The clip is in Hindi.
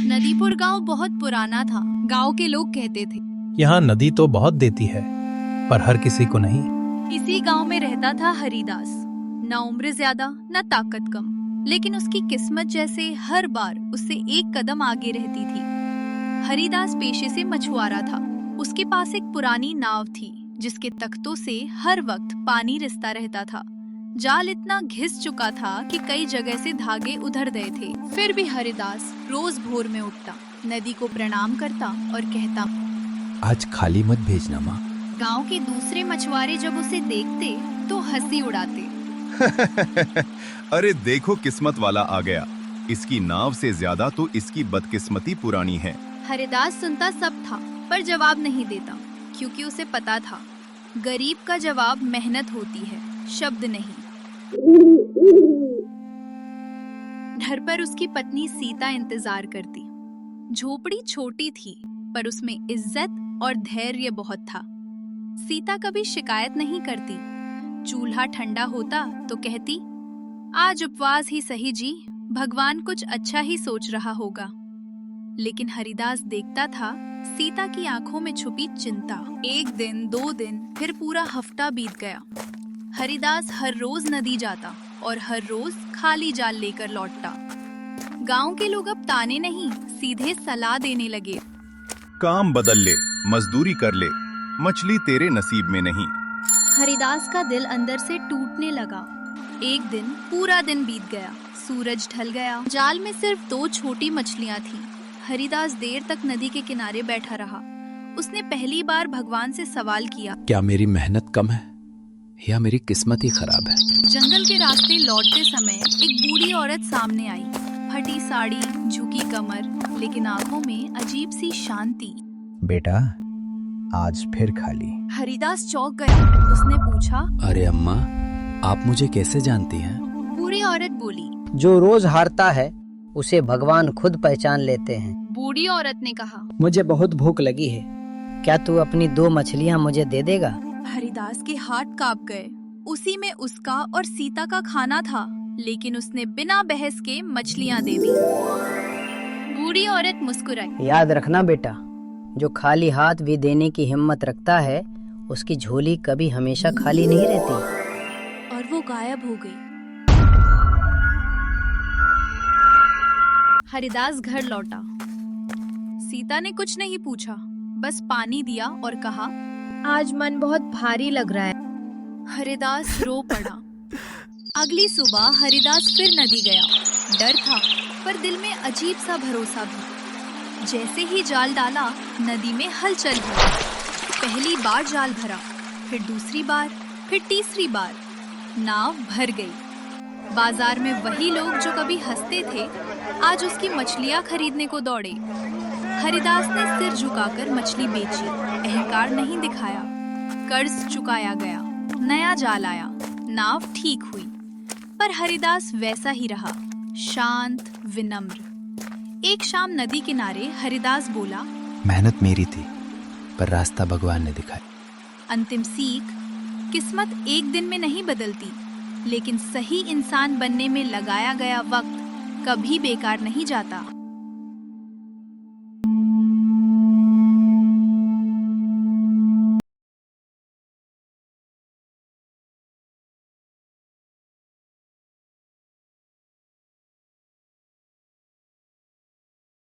नदीपुर गांव बहुत पुराना था। गांव के लोग कहते थे, यहाँ नदी तो बहुत देती है, पर हर किसी को नहीं। इसी गांव में रहता था हरिदास। न उम्र ज्यादा न ताकत कम, लेकिन उसकी किस्मत जैसे हर बार उससे एक कदम आगे रहती थी। हरिदास पेशे से मछुआरा था। उसके पास एक पुरानी नाव थी, जिसके तख्तों से हर वक्त पानी रिसता रहता था। जाल इतना घिस चुका था कि कई जगह से धागे उधर गए थे। फिर भी हरिदास रोज भोर में उठता, नदी को प्रणाम करता और कहता, आज खाली मत भेजना माँ। गांव के दूसरे मछुआरे जब उसे देखते तो हंसी उड़ाते। अरे देखो, किस्मत वाला आ गया। इसकी नाव से ज्यादा तो इसकी बदकिस्मती पुरानी है। हरिदास सुनता सब था, पर जवाब नहीं देता, क्योंकि उसे पता था गरीब का जवाब मेहनत होती है, शब्द नहीं। घर पर उसकी पत्नी सीता इंतजार करती। झोपड़ी छोटी थी, पर उसमें इज्जत और धैर्य बहुत था। सीता कभी शिकायत नहीं करती। चूल्हा ठंडा होता तो कहती, आज उपवास ही सही जी, भगवान कुछ अच्छा ही सोच रहा होगा। लेकिन हरिदास देखता था सीता की आंखों में छुपी चिंता। एक दिन, 2 दिन, फिर पूरा हफ्ता बीत गया। हरिदास हर रोज नदी जाता और हर रोज खाली जाल लेकर लौटता। गांव के लोग अब ताने नहीं, सीधे सलाह देने लगे। काम बदल ले, मजदूरी कर ले, मछली तेरे नसीब में नहीं। हरिदास का दिल अंदर से टूटने लगा। एक दिन, पूरा दिन बीत गया। सूरज ढल गया। जाल में सिर्फ 2 छोटी मछलियां थीं। हरिदास देर तक नदी के किनारे बैठा रहा। उसने पहली बार भगवान से सवाल किया, क्या मेरी मेहनत कम है या मेरी किस्मत ही खराब है? जंगल के रास्ते लौटते समय एक बूढ़ी औरत सामने आई। फटी साड़ी, झुकी कमर, लेकिन आंखों में अजीब सी शांति। बेटा, आज फिर खाली। हरिदास चौंक गया। उसने पूछा, अरे अम्मा, आप मुझे कैसे जानती हैं? बूढ़ी औरत बोली, जो रोज हारता है उसे भगवान खुद पहचान लेते हैं। बूढ़ी औरत ने कहा, मुझे बहुत भूख लगी है, क्या तू अपनी 2 मछलियाँ मुझे दे देगा? हरिदास के हाथ कांप गए। उसी में उसका और सीता का खाना था, लेकिन उसने बिना बहस के मछलियाँ दे दी। बूढ़ी औरत मुस्कुराई। याद रखना बेटा, जो खाली हाथ भी देने की हिम्मत रखता है, उसकी झोली कभी हमेशा खाली नहीं रहती। और वो गायब हो गई। हरिदास घर लौटा। सीता ने कुछ नहीं पूछा, बस पानी दिया और कहा, आज मन बहुत भारी लग रहा है। हरिदास रो पड़ा। अगली सुबह हरिदास फिर नदी गया। डर था, पर दिल में अजीब सा भरोसा भी। जैसे ही जाल डाला, नदी में हलचल हुई। पहली बार जाल भरा, फिर दूसरी बार, फिर तीसरी बार। नाव भर गई। बाजार में वही लोग जो कभी हंसते थे, आज उसकी मछलियां खरीदने को दौड़े। हरिदास ने सिर झुकाकर मछली बेची, अहंकार नहीं दिखाया। कर्ज चुकाया गया, नया जाल आया, नाव ठीक हुई। पर हरिदास वैसा ही रहा, शांत, विनम्र। एक शाम नदी किनारे हरिदास बोला, मेहनत मेरी थी, पर रास्ता भगवान ने दिखाया। अंतिम सीख, किस्मत एक दिन में नहीं बदलती, लेकिन सही इंसान बनने में लगाया गया वक्त कभी बेकार नहीं जाता।